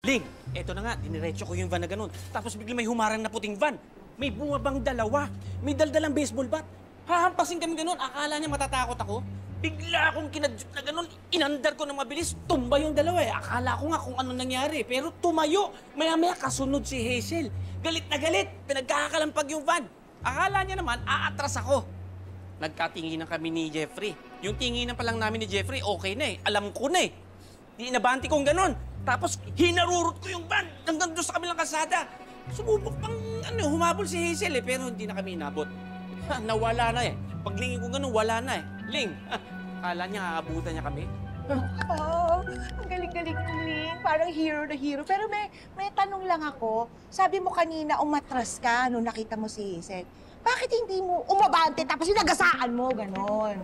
Ling, eto na nga, diniretso ko yung van na ganun. Tapos bigla may humarang na puting van. May bumabang dalawa. May daldalang baseball bat. Hahampasin kami ganun. Akala niya matatakot ako. Bigla akong kinadyot na ganun. Inandar ko ng mabilis. Tumba yung dalawa eh. Akala ko nga kung ano nangyari. Pero tumayo. Maya-maya kasunod si Hazel. Galit na galit. Pinagkakalampag yung van. Akala niya naman, aatras ako. Nagkatinginan kami ni Jeffrey. Yung tinginan pa lang namin ni Jeffrey, okay na eh. Alam ko na eh. Di inabanti kong ganun. Tapos hinarurot ko yung van hanggang doon sa kabilang kalsada. Sumubok pang humabol si Hazel eh, pero hindi na kami inabot. Nawala na eh. Paglingin ko ganun, wala na eh. Ling, akala niya aabutan niya kami. Oh, ang galing-galing mo, Ling. Parang hero na hero. Pero may tanong lang ako. Sabi mo kanina umatras ka nung nakita mo si Hazel. Bakit hindi mo umabante tapos sinagasaan mo, ganon?